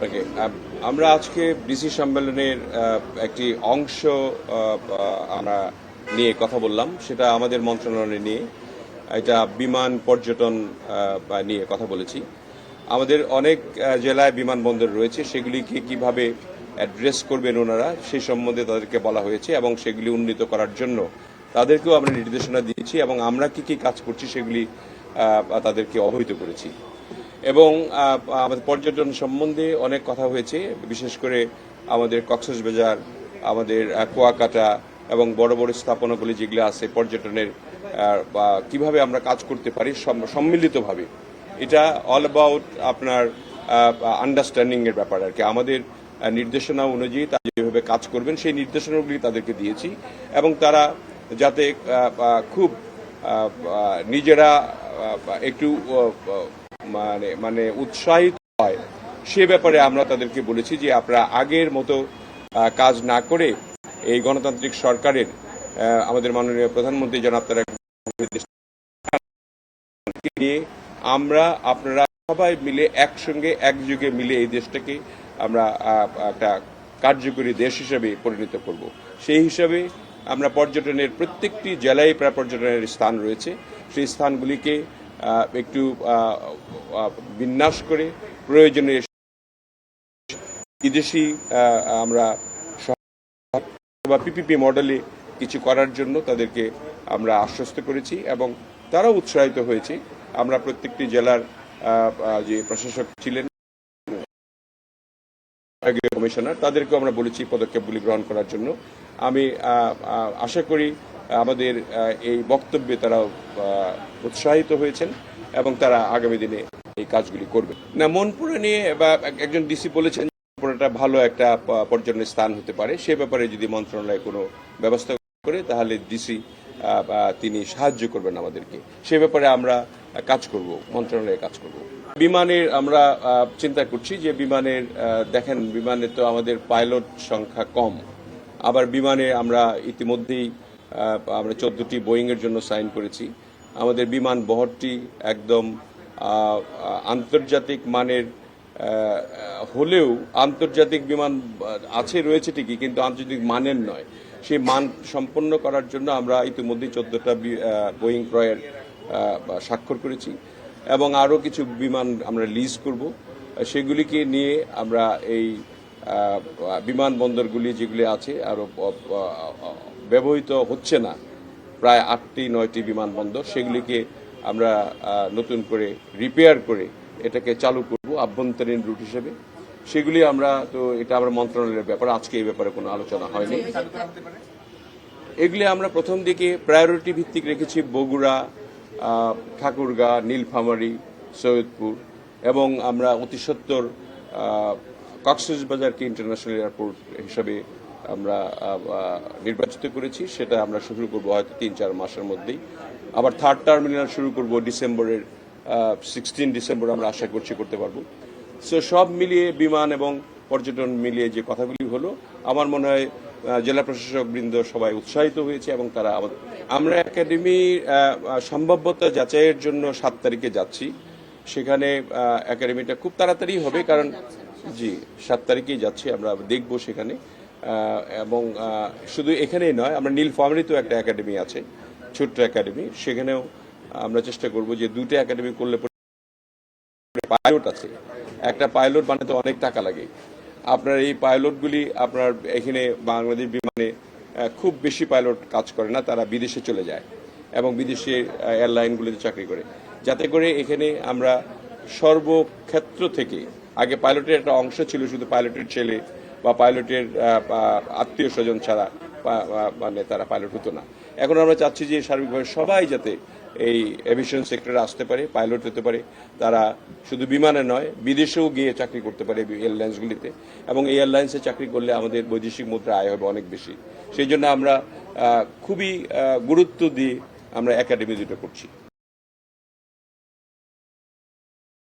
ওকে, আমরা আজকে ডিসি সম্মেলনের একটি অংশ আমরা নিয়ে কথা বললাম, সেটা আমাদের মন্ত্রণালয় নিয়ে। এটা বিমান পর্যটন নিয়ে কথা বলেছি। আমাদের অনেক জেলায় বিমানবন্দর রয়েছে, সেগুলিকে কিভাবে অ্যাড্রেস করবেন ওনারা সেই সম্বন্ধে তাদেরকে বলা হয়েছে এবং সেগুলি উন্নীত করার জন্য তাদেরকেও আমরা নির্দেশনা দিয়েছি এবং আমরা কি কি কাজ করছি সেগুলি তাদেরকে অবহিত করেছি। এবং আমাদের পর্যটন সম্বন্ধে অনেক কথা হয়েছে, বিশেষ করে আমাদের কক্সবাজার, আমাদের কুয়াকাটা এবং বড় বড় স্থাপনাগুলি যেগুলো আছে পর্যটনের, কিভাবে আমরা কাজ করতে পারি সম্মিলিতভাবে। এটা অল অ্যাবাউট আপনার আন্ডারস্ট্যান্ডিং এর ব্যাপার আর কি। আমাদের নির্দেশনা অনুযায়ী তারা যেভাবে কাজ করবেন সেই নির্দেশনাগুলি তাদেরকে দিয়েছি এবং তারা যাতে খুব নিজেরা একটু মানে উৎসাহিত হয় সে ব্যাপারে আমরা তাদেরকে বলেছি যে আপনারা আগের মতো কাজ না করে এই গণতান্ত্রিক সরকারের আমাদের মাননীয় প্রধানমন্ত্রী জনাব তারেক নিয়ে আপনারা সবাই মিলে একসঙ্গে একযুগে মিলে এই দেশটাকে আমরা একটা কার্যকরী দেশ হিসেবে পরিণত করব। সেই হিসাবে আমরা পর্যটনের প্রত্যেকটি জেলায় প্রায় পর্যটনের স্থান রয়েছে, সেই স্থানগুলিকে একটু বিন্যাস করে প্রয়োজনে বিদেশি আমরা পিপিপি মডেলে কিছু করার জন্য তাদেরকে আমরা আশ্বস্ত করেছি এবং তারাও উৎসাহিত হয়েছে। আমরা প্রত্যেকটি জেলার যে প্রশাসক ছিলেন, কমিশনার, তাদেরকে আমরা বলেছি পদক্ষেপগুলি গ্রহণ করার জন্য। আমি আশা করি আমাদের এই বক্তব্যে তারা উৎসাহিত হয়েছেন এবং তারা আগামী দিনে এই কাজগুলি করবে। না, মনপুরা নিয়ে বা একজন ডিসি বলেছেন মনপুরাটা ভালো একটা পর্যটনের স্থান হতে পারে, সে ব্যাপারে যদি মন্ত্রণালয় কোনো ব্যবস্থা করে তাহলে ডিসি তিনি সাহায্য করবেন আমাদেরকে, সে ব্যাপারে আমরা কাজ করব, মন্ত্রণালয়ে কাজ করব। বিমানের আমরা চিন্তা করছি যে বিমানের দেখেন বিমানে তো আমাদের পাইলট সংখ্যা কম, আবার বিমানে আমরা ইতিমধ্যেই আমরা 14টি বোয়িং এর জন্য সাইন করেছি। আমাদের বিমান বহরটি একদম আন্তর্জাতিক মানের হলেও আন্তর্জাতিক বিমান রয়েছে ঠিকই, কিন্তু আন্তর্জাতিক মানের নয়। সেই মান সম্পন্ন করার জন্য আমরা ইতিমধ্যেই 14টা বোয়িং ক্রয়ের স্বাক্ষর করেছি এবং আরও কিছু বিমান আমরা লিজ করব। সেগুলিকে নিয়ে আমরা এই বিমানবন্দরগুলি যেগুলি আছে আরও ব্যবহৃত হচ্ছে না, প্রায় 8টি-9টি বিমানবন্দর, সেগুলিকে আমরা নতুন করে রিপেয়ার করে এটাকে চালু করব আভ্যন্তরীণ রুট হিসেবে। সেগুলি আমরা তো এটা আমরা মন্ত্রণালয়ের ব্যাপার, আজকে এই ব্যাপারে কোনো আলোচনা হয়নি। এগুলি আমরা প্রথম দিকে প্রায়োরিটি ভিত্তিক রেখেছি বগুড়া, ঠাকুরগাঁ, নীলফামারী, সৈয়দপুর এবং আমরা অতি সত্বর কক্সবাজারকে ইন্টারন্যাশনাল এয়ারপোর্ট হিসাবে আমরা নির্বাচিত করেছি। সেটা আমরা শুরু করব হয়তো 3-4 মাসের মধ্যেই। আবার থার্ড টার্মিনাল শুরু করব ডিসেম্বরের 16 ডিসেম্বর আমরা আশা করছি করতে পারবো। সো সব মিলিয়ে বিমান এবং পর্যটন মিলিয়ে যে কথাগুলি হলো, আমার মনে হয় জেলা প্রশাসক বৃন্দ সবাই উৎসাহিত হয়েছে এবং তারা আমরা একাডেমি সম্ভাব্যতা যাচাইয়ের জন্য 7 তারিখে যাচ্ছি। সেখানে একাডেমিটা খুব তাড়াতাড়ি হবে, কারণ 7 তারিখেই যাচ্ছি, আমরা দেখব সেখানে। এবং শুধু এখানেই নয়, আমরা নীলফামারীতেও একটা একাডেমি আছে, ছোট্ট একাডেমি, সেখানেও আমরা চেষ্টা করব যে 2টা একাডেমি করলে পাইলট আছে, একটা পাইলট বানাতে অনেক টাকা লাগে। আপনার এই পাইলটগুলি আপনার এখানে বাংলাদেশ বিমানে খুব বেশি পাইলট কাজ করে না, তারা বিদেশে চলে যায় এবং বিদেশে এয়ারলাইনগুলিতে চাকরি করে, যাতে করে এখানে আমরা সর্বক্ষেত্র থেকে, আগে পাইলটের একটা অংশ ছিল শুধু পাইলটের ছেলে বা পাইলটের আত্মীয় স্বজন ছাড়া মানে তারা পাইলট হতো না। এখন আমরা চাচ্ছি যে সার্বিকভাবে সবাই যাতে এই এভিয়েশন সেক্টরে আসতে পারে, পাইলট হতে পারে, তারা শুধু বিমানে নয় বিদেশেও গিয়ে চাকরি করতে পারে এয়ারলাইন্সগুলিতে, এবং এই এয়ারলাইন্সে চাকরি করলে আমাদের বৈদেশিক মুদ্রা আয় হবে অনেক বেশি। সেই জন্য আমরা খুবই গুরুত্ব দিয়ে আমরা একাডেমি দুটো করছি।